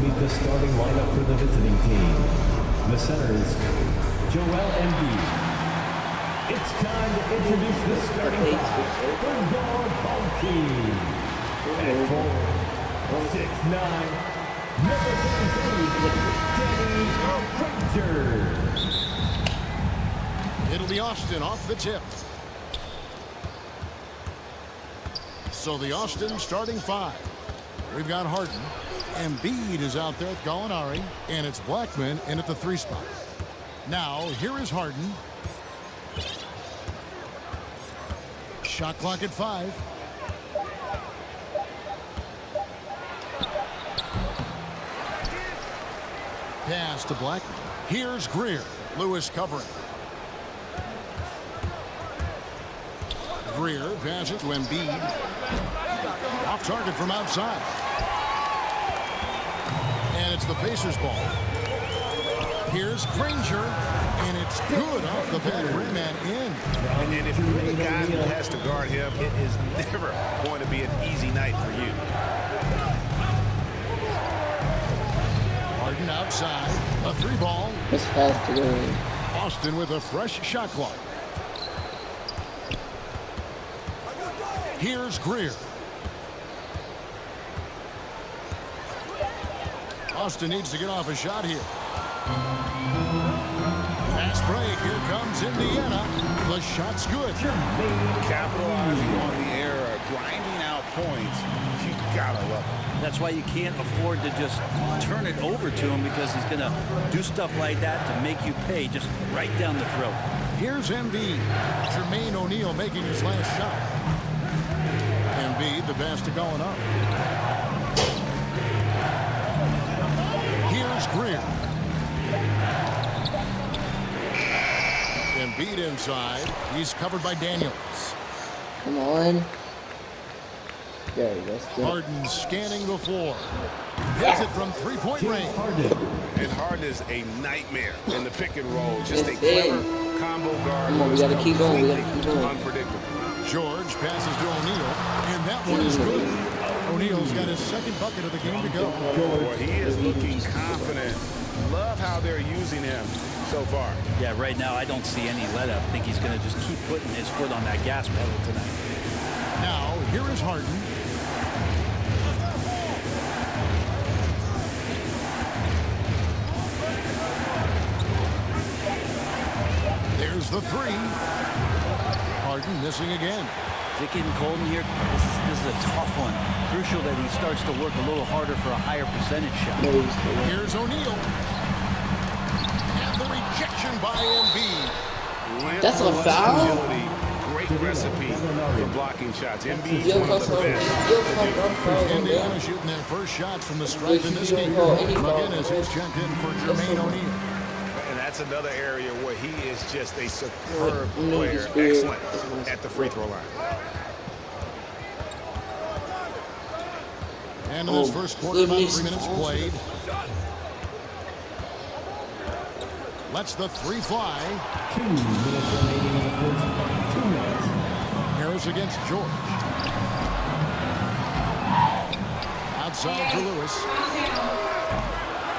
meet the starting lineup for the visiting team. The centers, Joel Embiid. It's time to introduce the starting five for your home team. At 4'6'9", number 33, Danny Granger. It'll be Austin off the tip. So the Austin starting five. We've got Harden. Embiid is out there with Gallinari. And it's Blackman in at the 3 spot. Now, here is Harden. Shot clock at 5. Pass to Blackman. Here's Greer. Lewis covering. Greer passes to Embiid. Off target from outside. And it's the Pacers ball. Here's Granger. And it's good off the back rim and in. And if you're the guy who has to guard him, it is never going to be an easy night for you. Harden outside. A 3 ball. It's fast to go. Austin with a fresh shot clock. Here's Greer. Austin needs to get off a shot here. Fast break. Here comes Indiana. The shot's good. Capitalizing on the error, grinding out points. You gotta love it. That's why you can't afford to just turn it over to him, because he's going to do stuff like that to make you pay just right down the throat. Here's Embiid. Jermaine O'Neal making his last shot. Embiid, the basket going up. Here's Greer. Embiid inside. He's covered by Daniels. Come on. There you go. Harden scanning the floor. Hits it from 3-point range. And Harden is a nightmare in the pick and roll. Just a It's clever combo guard. Come on, we gotta keep going. We gotta keep going. Unpredictable. George passes to O'Neal, and that one is good. O'Neal's got his second bucket of the game to go. Boy, he is looking confident. Love how they're using him so far. Yeah, right now I don't see any let up. I think he's going to just keep putting his foot on that gas pedal tonight. Now, here is Harden. There's the 3. Harden missing again. Dick and Colton here, this is a tough one. Crucial that he starts to work a little harder for a higher percentage shot. Here's O'Neal. And the rejection by Embiid. That's a foul? Great recipe for blocking shots. Embiid's Yo, one of the best. Indiana shooting their first shots from the stripe in this game. McGinnis is checked in for Jermaine O'Neal. And that's another area where he is just a superb player. Excellent at the free throw line. And in this first quarter, about 3 minutes played. Lets the 3 fly. 2 minutes remaining in the first 2 minutes. Harris against George. Outside for Lewis.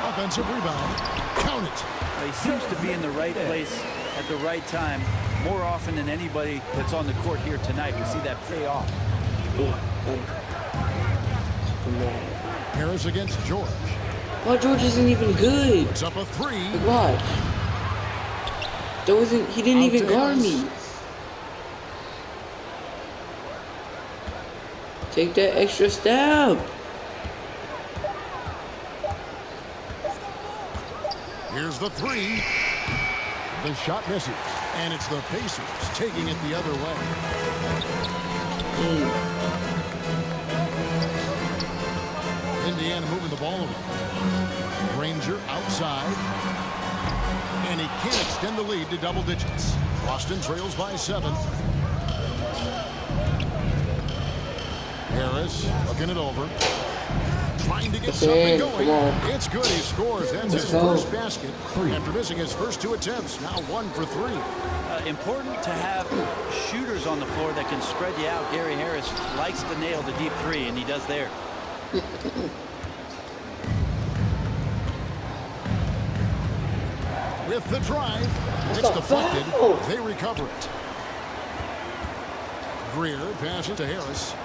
Offensive rebound. Count it. He seems to be in the right place at the right time more often than anybody that's on the court here tonight. We see that pay off. Harris against George. Well, George isn't even good. It's up a 3. Like what? He didn't even guard me. Take that extra step. Here's the 3. The shot misses. And it's the Pacers taking it the other way. Indiana moving the ball away. Granger outside. And he can't extend the lead to double digits. Boston trails by 7. Harris looking it over. Trying to get something going. It's good. He scores. That's his first basket after missing his first 2 attempts. Now 1 for 3. Important to have shooters on the floor that can spread you out. Gary Harris likes to nail the deep 3, and he does there. with the drive. What's It's the deflected. foul? They recover it. Greer passes to Harris.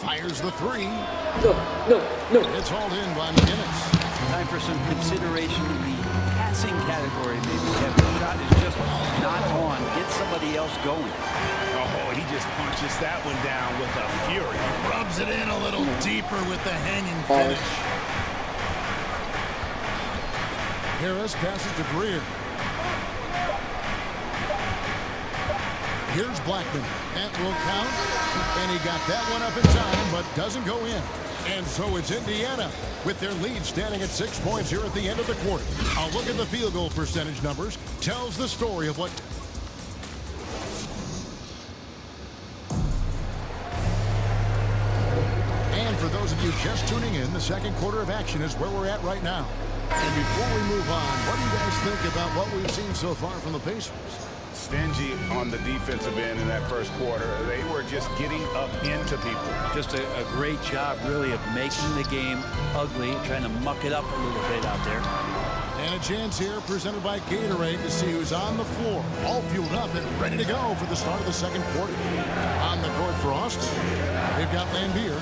Fires the three. No, no, no. It's hauled in by McGinnis. Time for some consideration in the passing category, maybe. Kevin, the shot is just not on. Get somebody else going. Oh, he just punches that one down with a fury. Rubs it in a little deeper with the hanging finish. Harris passes to Greer. Here's Blackman. That will count. And he got that one up in time, but doesn't go in. And so it's Indiana with their lead standing at 6 points here at the end of the quarter. A look at the field goal percentage numbers tells the story of what... And for those of you just tuning in, the second quarter of action is where we're at right now. And before we move on, what do you guys think about what we've seen so far from the Pacers? Stingy on the defensive end in that first quarter. They were just getting up into people. Just a great job, really, of making the game ugly, trying to muck it up a little bit out there. And a chance here presented by Gatorade to see who's on the floor. All fueled up and ready to go for the start of the second quarter. On the court for Austin, they've got Lambier.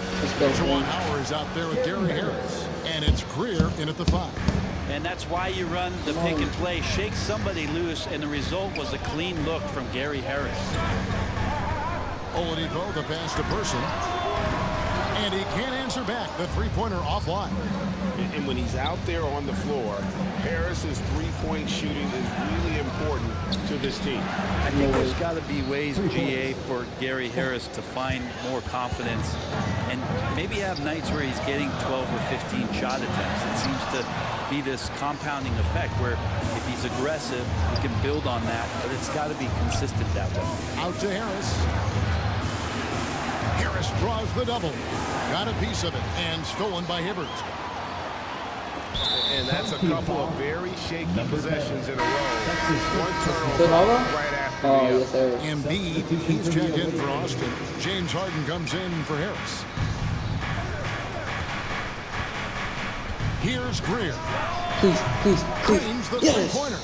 Juwan Howard is out there with Gary Harris. And it's Greer in at the 5. And that's why you run the pick and play. Shake somebody loose, and the result was a clean look from Gary Harris. Oladipo, the pass to Person. And he can't answer back. The three-pointer offline. And when he's out there on the floor, Harris's three-point shooting is really important to this team. I think there's got to be ways, GA, for Gary Harris to find more confidence and maybe have nights where he's getting 12 or 15 shot attempts. It seems to be this compounding effect where if he's aggressive, he can build on that, but it's got to be consistent that way. Out to Harris. Harris draws the double. Got a piece of it and stolen by Hibbert. And that's a couple of very shaky possessions in a row. One turnover right after the other. Yes, sir. Embiid, he's checked in for Austin. James Harden comes in for Harris. Here's Greer. Please, please, please. Cleans the Yes. three-pointer.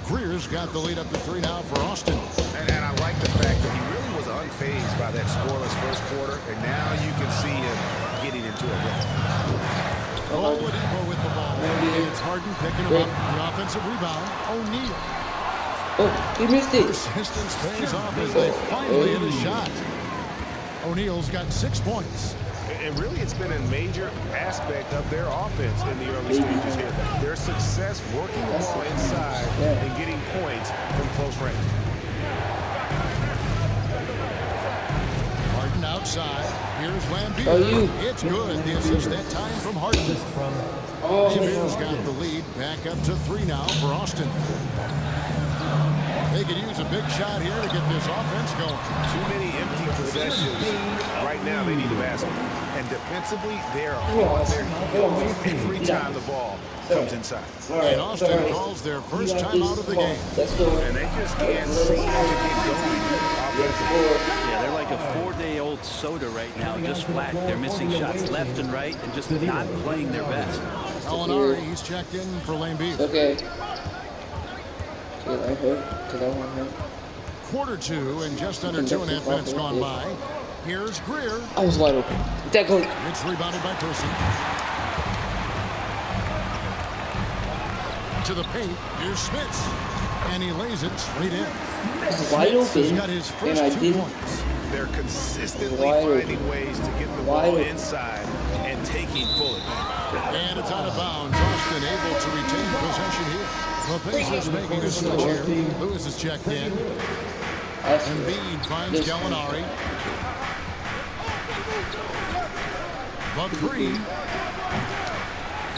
Greer's got the lead up to 3 now for Austin. And I like the fact that he really was unfazed by that scoreless first quarter, and now you can see him getting into a rhythm. Oladipo with the ball. And it's Harden picking him up. The offensive rebound. O'Neal. Oh, he missed it. Persistence pays off as they finally hit a shot. O'Neal's got 6 points. And really, it's been a major aspect of their offense in the early stages here. Their success working the ball inside and getting points from close range. Harden outside. Here's Lambier. Oh, you. It's good. The assist that time from Harden. Lambier's got the lead. Back up to 3 now for Austin. They could use a big shot here to get this offense going. Too many empty possessions. Right now, they need a basket. And defensively, they're on their heels every time the ball comes inside. And Austin calls their first time out of the game. Let's go. And they just can't seem to get going offensively. Yeah, they're like a 4-day-old soda right now, just flat. They're missing shots left and right and just not playing their best. Alinari, he's checked in for Lambier. Okay. I hurt because I want hurt. Quarter 2 and just under 2.5 minutes gone by. Here's Greer. I was wide open. That goes. It's rebounded by Person. To the paint. Here's Smits. And he lays it straight in. Wide Smits has open, got his and first I 2 didn't. points. They're consistently Wide open. finding ways to get the Wide ball open. inside and taking full advantage. And it's out of bounds. Austin able to retain possession here. The Pacers making a switch here. Lewis is checked in. Embiid finds Gallinari. The 3.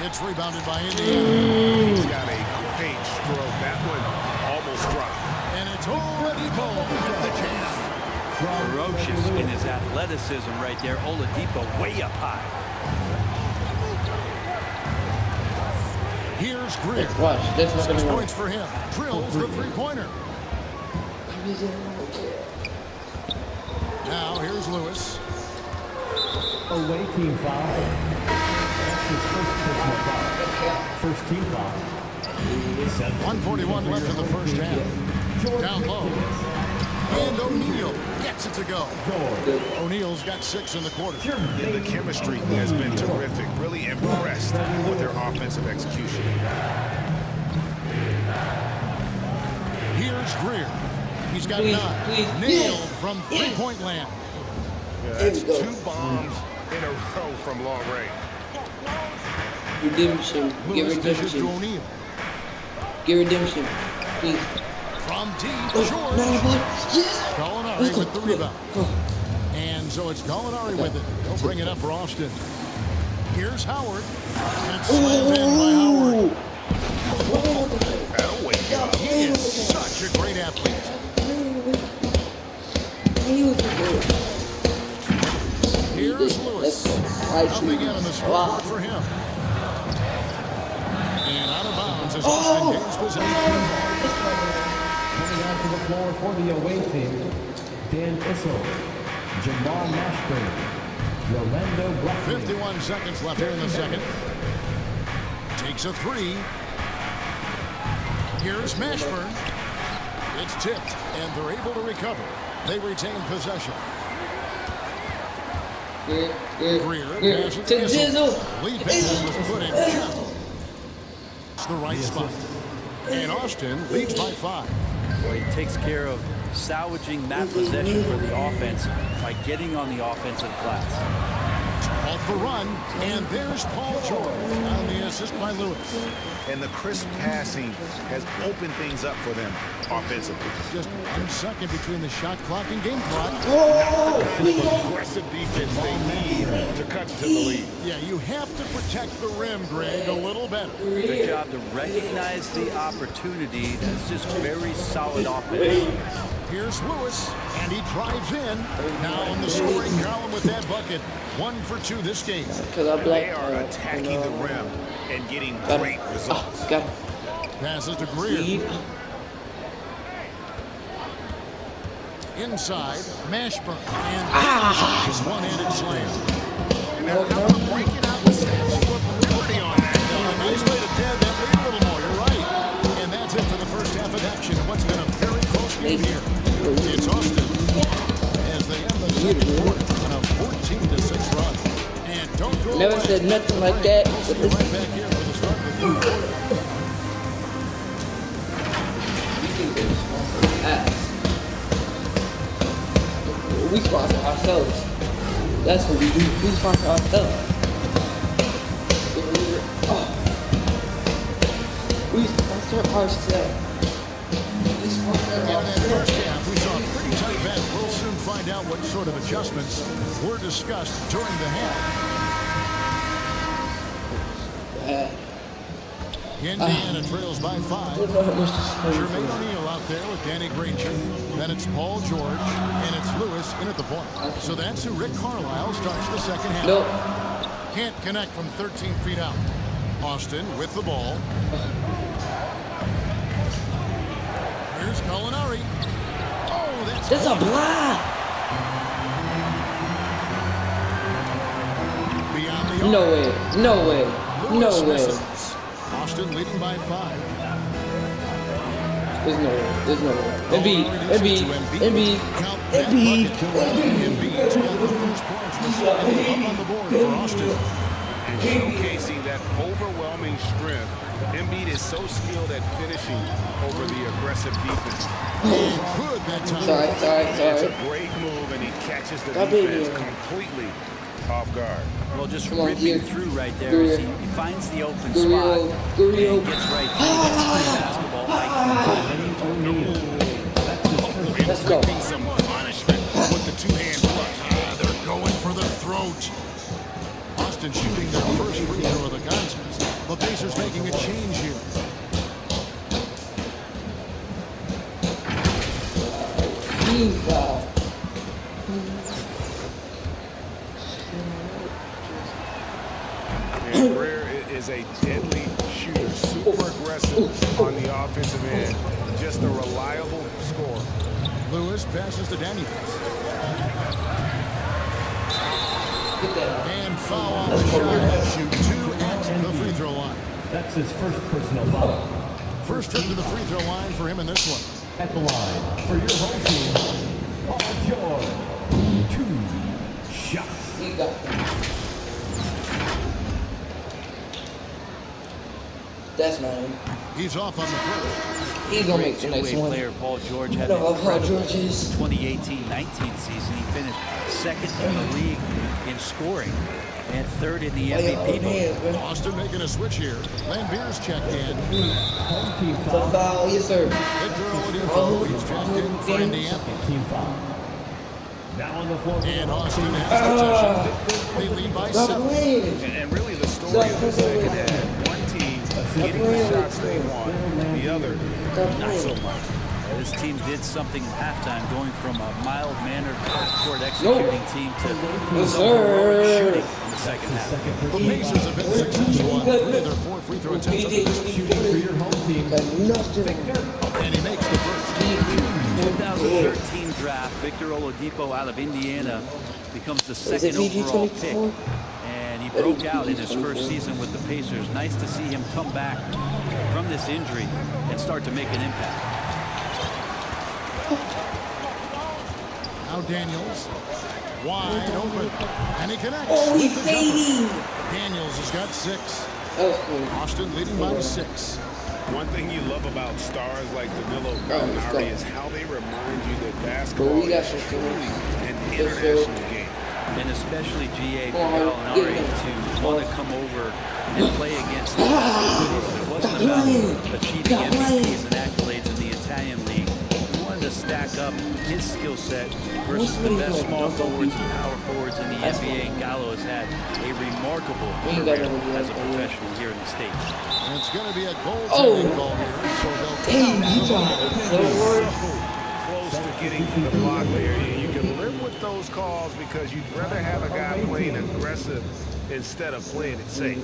It's rebounded by Indiana. He's got a great stroke. That one almost dropped. And it's Oladipo with the jam. Ferocious in his athleticism right there. Oladipo way up high. Here's Greer. Watch. That's not 6 gonna work. points for him. Drills the three-pointer. Now here's Lewis. Away team foul. his first personal foul. First team foul. 1:41 left in the first half. Down low. And O'Neal gets it to go. O'Neal's got 6 in the quarter. Yeah, the chemistry has been terrific. Really impressed with their offensive execution. Here's Greer. He's got Please, 9. please. Nailed from three-point land. Yeah, There that's we go. 2 bombs in a row from long range. Redemption. Give Lewis dishes to redemption. O'Neal. Give redemption. Please. From deep, Oh, George. no, what? Yes. Gallinari with the rebound. And so it's Gallinari with it. He'll bring it up for Austin. Here's Howard. And it's slammed in by Howard. That'll wake you up. He is such a great athlete. Here's Lewis. Nothing in on the scoreboard for him. And out of bounds as Austin gains possession. Coming out to the floor for the away team, Dan Issel, Jamal Mashburn, Rolando Blackman. 51 seconds left here in the second. Takes a 3. Here's Mashburn. It's tipped, and they're able to recover. They retain possession. Greer passes To to Issel. Jizzle. Lee Benson was put in check. It's the right spot. And Austin leads by 5. Well, he takes care of salvaging that possession for the offense by getting on the offensive glass. Called for run, and there's Paul George on the assist by Lewis. And the crisp passing has opened things up for them offensively. Just 1 second between the shot clock and game clock. Aggressive defense they need to cut to the lead. Yeah, you have to protect the rim, Greg, a little better. Good job to recognize the opportunity. That's just very solid offense. Here's Lewis, and he drives in. Now in the scoring column with that bucket. 1 for 2 this game. Because I And black. they are attacking the rim and getting great results. Got Passes to Greer. it. Inside, Mashburn. And just one-handed slam. Now, how about breaking out the steps? Put liberty on that. Nice way to pad that lead a little more. You're right. And that's it for the first half of action. What's been a very close game here. It's Austin as they end the second quarter on a 14-6 run. And don't go Never away. said nothing like that. We'll see you right back here for the start of the third quarter. We sponsor ourselves. That's what we do. We sponsor ourselves. We sponsor ourselves. We sponsor In that ourselves. first half, we saw a pretty tight bet. We'll soon find out what sort of adjustments were discussed during the half. Indiana trails by 5. Jermaine O'Neal out there with Danny Granger. Then it's Paul George, and it's Lewis in at the point. So that's who Rick Carlisle starts the second half. Nope. Can't connect from 13 feet out. Austin with the ball. Here's Gallinari. Oh, That's a block. beyond the arc. No way. No way. No Lewis way. misses. Austin leading by 5. There's no way. There's no way. Gallinari dishes to Embiid. Count that Embiid. bucket. Embiid's got the first points in the second half up on the board for Austin. And showcasing that overwhelming strength. Embiid is so skilled at finishing over the aggressive defense. Good that time. It's Sorry. a great move, and he catches the That baby. defense completely off guard. Well, just Come on, ripping here. through right there. Greer. As he finds the open Greer. spot Greer. and gets right through that basketball IQ. Let's go. Inflicting some punishment with the two-hand clutch. They're going for the throat. Austin shooting their first free throw of the contest. The Pacers making a change here. And Greer is a deadly shooter, super aggressive on the offensive end. Just a reliable scorer. Lewis passes to Daniels. And foul on the shot. Shoot 2 That's his first personal foul. First trip to the free throw line for him in this one. At the line for your home team, Paul George. 2 shots. He got them. That's not him. He's off on the first. He's gonna make the next Two-way one. player Paul George had I an love Paul incredible George's. 2018-19 season. He finished second in the league in scoring and third in the MVP vote. Austin making a switch here. Lambier's checked in. Home team The foul. foul, yes sir. Victor Oladipo, he's checked in for Indiana. Second team foul. Now on the floor. And Austin has possession. They lead by Stop 7. playing. And really the story of the second half. One team getting the shots they want, the other not so much. This team did something at halftime, going from a mild-mannered half-court executing team to Yes, some heroic sir. shooting in the second half. The Pacers have been successful on 3 of their 4 free throw attempts. Shooting for your home team. Got nothing. And he makes the first. 2013 draft, Victor Oladipo out of Indiana becomes the Is it second overall pick. PG-24? And he broke out in his first season with the Pacers. Nice to see him come back from this injury and start to make an impact. Now Daniels, wide open, and he connects. Oh, he's with the jumper. fading. Daniels has got 6. That was cool. Austin leading by 6. One thing you love about stars like Danilo let's Gallinari go. is how they remind you that But basketball we got is some truly an Yes, sir. international game. And especially GA for Oh, Gallinari to want to come over and play against the best. It wasn't about achieving MVPs and accolades in the Italian league. He wanted to stack up his skill set versus the best small forwards and power forwards in the NBA. And Gallo has had a remarkable career as a professional here in the States. And it's going to be a goaltending call here. So they'll Hey, you tried so hard. Close to getting to the block there. You can live with those calls because you'd rather have a guy playing aggressive instead of playing it safe.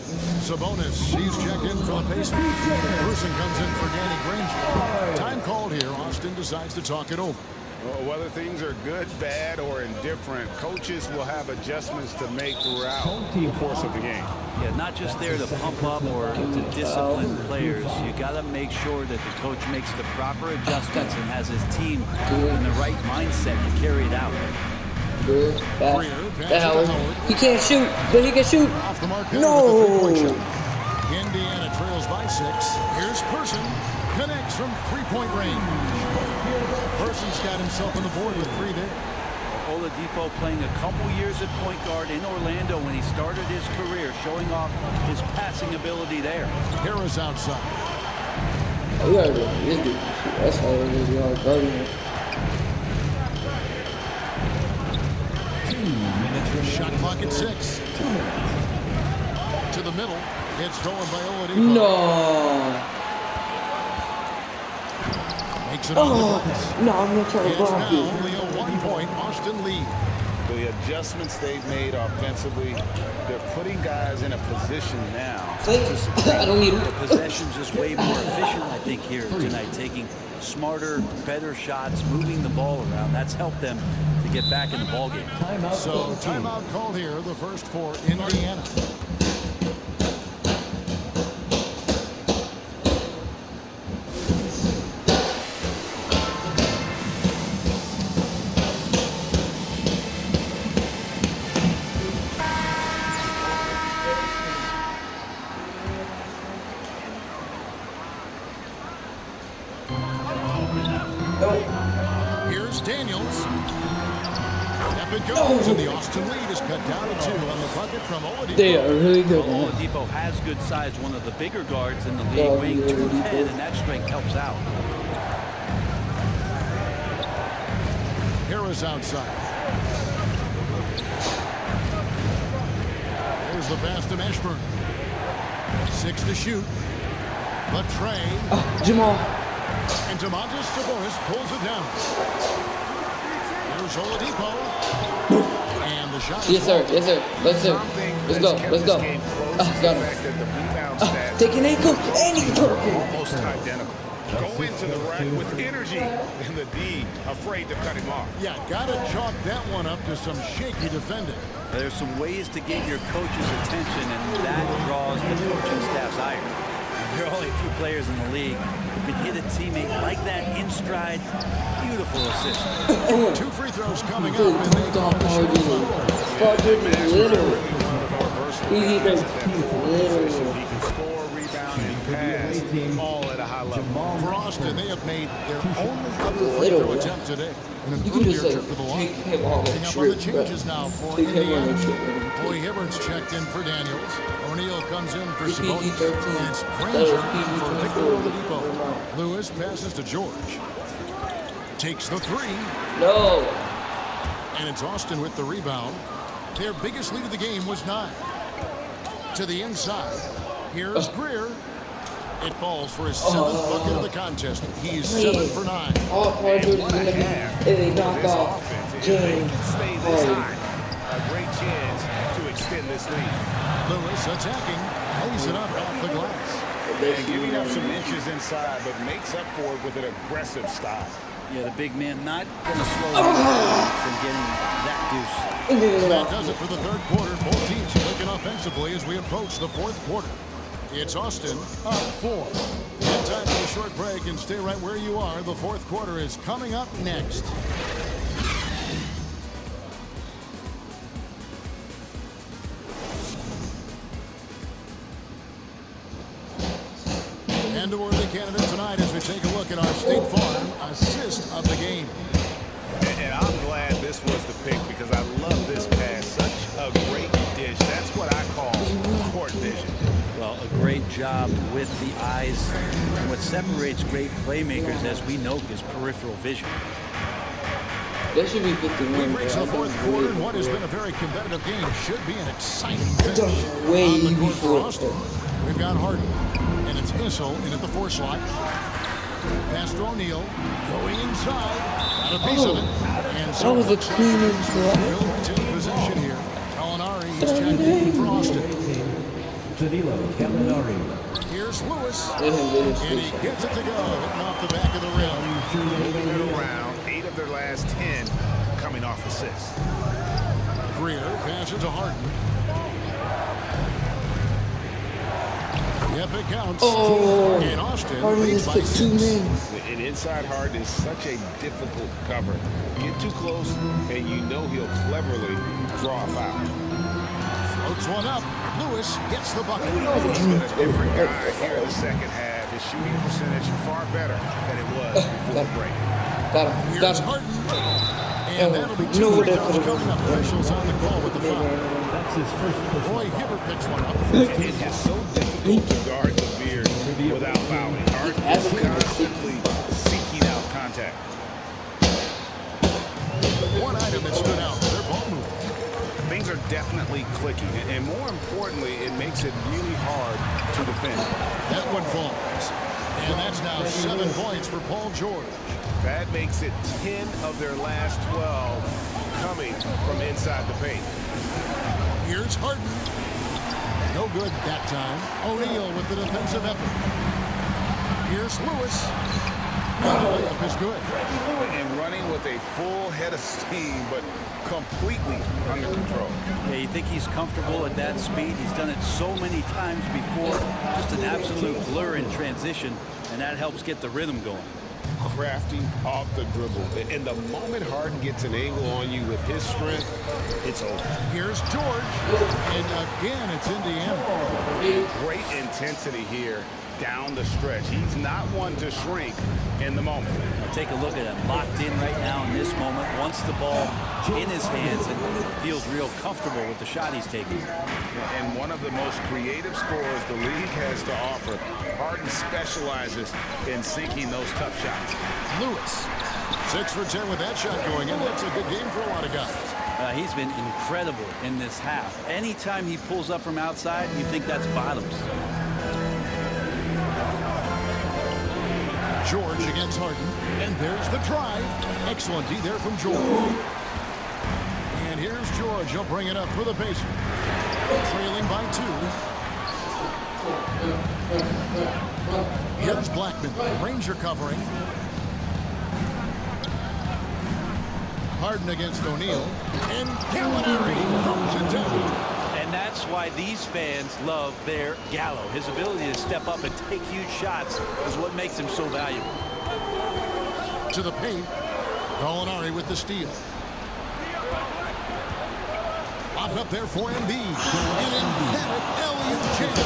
Sabonis, he's checked in for the Pacers. Bruson comes in for Danny Granger. Time called here. Austin decides to talk it over. Well, whether things are good, bad, or indifferent, coaches will have adjustments to make throughout the course of the game. Yeah, not just there to pump up or to discipline players. You got to make sure that the coach makes the proper adjustments and has his team in the right mindset to carry it out. Good. Greer That passes to Howard. Howard. He can't shoot, but he can shoot. Off the mark with No. a 3-point shot. Indiana trails by 6. Here's Person. Connects from 3-point range. Person's got himself on the board with 3 there. Oladipo playing a couple years at point guard in Orlando when he started his career, showing off his passing ability there. Harris outside. Oh, we already this dude. That's how it is. We are guarding him. 2 minutes remaining. Shot clock at 6. 2 minutes. To the middle. It's stolen by Oladipo. No. Makes it on the Oh, glass. no, I'm gonna try to It's block now you. only a 1-point Austin lead. The adjustments they've made offensively, they're putting guys in a position now. I don't need him. The possession's just way more efficient, I think, here tonight, taking smarter, better shots, moving the ball around. That's helped them to get back in the ballgame. Timeout. So for the team. timeout called here, the first for Indiana. Here's Daniels. Up it goes, and the Austin lead is cut down to 2 on the bucket from Oladipo. They are really good. Well, Man. Oladipo has good size, one of the bigger guards in the league, weighing 210, and that strength helps out. Harris outside. There's the pass to Mashburn. 6 to shoot. Latrey. Jamal. And Domantas Sabonis pulls it down. There's Oladipo. And the shot is Yes, sir. blocked. Yes, sir. Let's go. Let's go. Let's go. Got him. Fact that the rebound stats Taking ankle and he's purple. almost identical. Go into the rack with energy, and the D afraid to cut him off. Yeah, gotta chalk that one up to some shaky defending. There's some ways to get your coach's attention, and that draws the coaching staff's ire. There are only a few players in the league who can hit a teammate like that in stride. Beautiful assist. 2 free throws coming up, and they call the shot. He can score, rebound, and pass all at a high level. For Austin, they have made their only other free throw attempt today in an earlier trip to the line. Picking up on the changes now for Indiana. Boy Hibbert's checked in for Daniels. O'Neal comes in for Sabonis. And it's Granger for Victor Oladipo. Lewis passes to George. Takes the 3. No. And it's Austin with the rebound. Their biggest lead of the game was 9. To the inside. Here's Greer. It falls for his 7th bucket of the contest. He's 7 for 9. All Paul George is going to be if they knock off James Harden. A great chance to extend this lead. Lewis attacking. Lays it up off the glass. And giving up some inches inside, but makes up for it with an aggressive style. Yeah, the big man not going to slow down from getting that deuce. That does it for the third quarter. Both teams clicking offensively as we approach the fourth quarter. It's Austin up 4. And time for a short break, and stay right where you are. The fourth quarter is coming up next. And a worthy candidate tonight as we take a look at our State Farm assist of the game. And I'm glad this was the pick because I love this pass. Such a great dish. That's what I call court vision. Well, a great job with the eyes. And what separates great playmakers, as we know, is peripheral vision. That should be 51. We've reached the fourth quarter, and what has been a very competitive game should be an exciting finish. Way On the court for before. Austin, we've got Harden, and it's Issel in at the 4 slot. Pass to O'Neal, going inside, got a piece of it, and so That was a cleaner shot. will retain possession here. Gallinari is checked in for Austin. Danilo Gallinari. Here's Lewis, Let him get his and he shot. gets it to go, hitting off the back of the rim. Moving it around, 8 of their last 10 coming off assists. Greer passes to Harden. Yep, it counts. Oh, And Austin Harden leads just by put 2 6. men. An inside Harden is such a difficult cover. Get too close, and you know he'll cleverly draw a foul. Floats one up. Lewis gets the bucket. He's been a different guy here in the second half. His shooting percentage far better than it was before the break. Got him. Here's Got him. Harden. And that'll be 2 No, free that throws could've coming up. Officials on the call with the foul. That's his first personal. Boy, Hibbert picks one up. It is so difficult to guard the beard without fouling. Harden is constantly seeking out contact. One item that stood out, their ball movement. Things are definitely clicking, and more importantly, it makes it really hard to defend. That one falls. And that's now 7 points for Paul George. That makes it 10 of their last 12 coming from inside the paint. Here's Harden. No good that time. O'Neal with the defensive effort. Here's Lewis. And the layup is good. And running with a full head of steam, but completely under control. Yeah, you think he's comfortable at that speed? He's done it so many times before. Just an absolute blur in transition, and that helps get the rhythm going. Crafty off the dribble. And the moment Harden gets an angle on you with his strength, it's over. Here's George. And again, it's Indiana. Great intensity here down the stretch. He's not one to shrink in the moment. Take a look at him, locked in right now in this moment. Wants the ball in his hands and feels real comfortable with the shot he's taking. And one of the most creative scorers the league has to offer. Harden specializes in sinking those tough shots. Lewis, 6 for 10 with that shot going in. That's a good game for a lot of guys. He's been incredible in this half. Anytime he pulls up from outside, you think that's bottoms. George against Harden. And there's the drive. Excellent D there from George. And here's George. He'll bring it up for the Pacers. Trailing by 2. Here's Blackman. Ranger covering. Harden against O'Neal. And Gallinari throws it down. And that's that's why these fans love their Gallo. His ability to step up and take huge shots is what makes him so valuable. To the paint. Gallinari with the steal. Lob up there for Embiid. An emphatic alley-oop jam.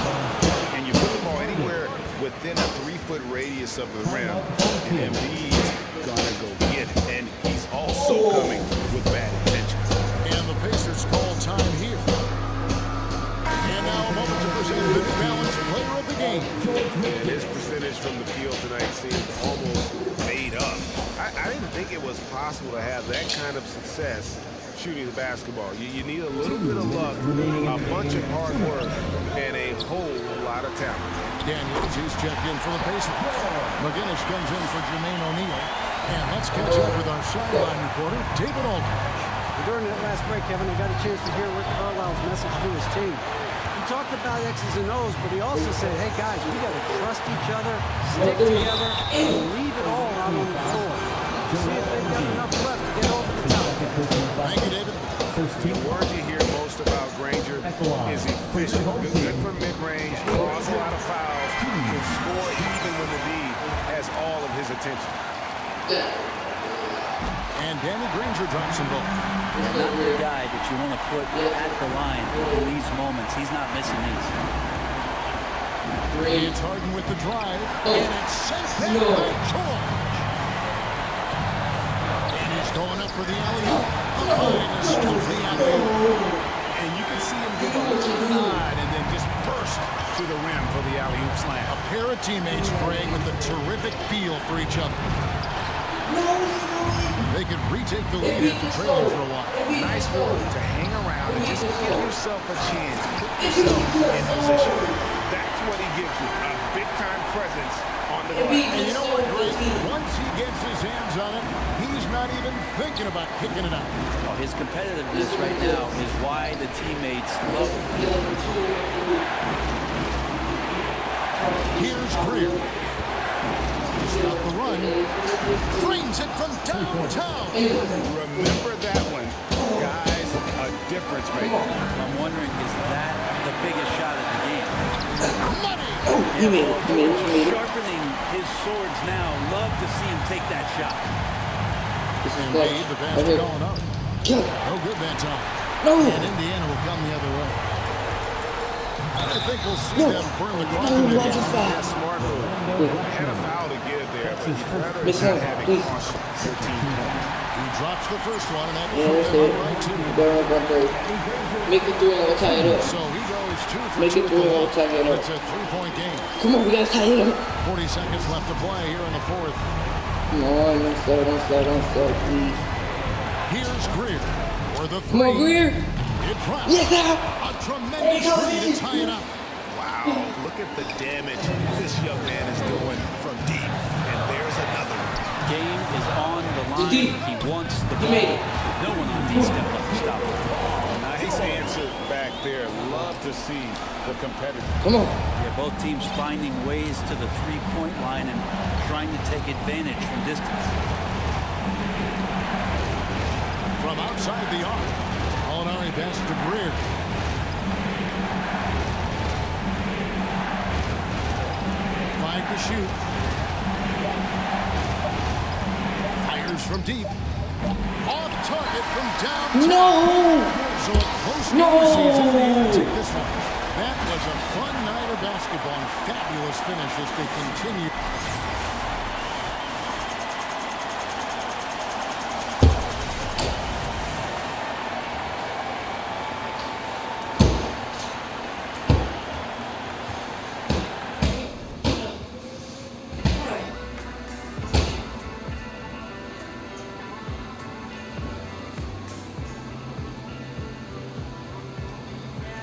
And you put the ball anywhere within a 3-foot radius of the rim, and Embiid's gonna go get it. And he's also coming with bad intentions. And the Pacers call time here. And now a moment to present the New Balance player of the game. And his percentage from the field tonight seemed almost made up. I didn't think it was possible to have that kind of success shooting the basketball. You need a little bit of luck, a bunch of hard work, and a whole lot of talent. Daniels, he's checked in for the Pacers. McGinnis comes in for Jermaine O'Neal. And let's catch up with our sideline reporter, David Aldridge. During that last break, Kevin, I got a chance to hear Rick Carlisle's message to his team. He talked about X's and O's, but he also said, hey, guys, we got to trust each other, stick together, and leave it all out on the floor. See if they've got enough left to get over the top. Thank you, David. The word you hear most about Granger is efficient. Good from mid-range, draws a lot of fouls, can score even when the lead has all of his attention. And Danny Granger drops them both. He's not the guy that you want to put at the line in these moments. He's not missing these. It's Harden with the drive, and it's sent back by George. And he's going up for the alley-oop. A stop the alley-oop. And you can see him give a little nod and then just burst to the rim for the alley-oop slam. A pair of teammates praying with a terrific feel for each other. They can retake the lead after trailing for a while. Nice work to hang around and just give yourself a chance. Put yourself in position. That's what he gives you, a big-time presence on the glass. And you know what, Greg? Once he gets his hands on it, he's not even thinking about kicking it out. Oh, his competitiveness right now is why the teammates love him. Here's Greer. Stop the run. Frames it from downtown. Remember that one. Guys, a difference maker. I'm wondering, is that the biggest shot of the game? Money. You made it. Sharpening his swords now. Love to see him take that shot. This is And made the clutch. basket Right here. going up. Kill. No good that time. No. And Indiana will come the other way. I think we'll see No. them burn the clock No, in watch again. his back. Smart move. Had a foul to give there, but you better Miss not him, have it please. cost your team points. He drops the first one, and that Yeah, put that's them it. up right two. Better up on third. Make it 3 and we'll tie it up. So he goes 2 for Make 2 it at 3 the and we'll line. tie it up. It's a 3-point game. Come on, we gotta tie it up. 40 seconds left to play here in the fourth. Come on, don't start, please. Here's Greer for the three. Come on, Greer. It drops. Yes, now. A tremendous three to tie it up. Wow, look at the damage this young man is doing from deep. And there's another one. Game is on the line. Deep. He wants the He ball. made it. No one on D step up to stop him. Nice answer back there. Love to see the competitor. Come on. Yeah, both teams finding ways to the three-point line and trying to take advantage from distance. From outside the arc, Gallinari pass to Greer. Five to shoot. Fires from deep. Off target from downtown. No. So a close No. season. They take this one. That was a fun night of basketball and fabulous finish as they continue.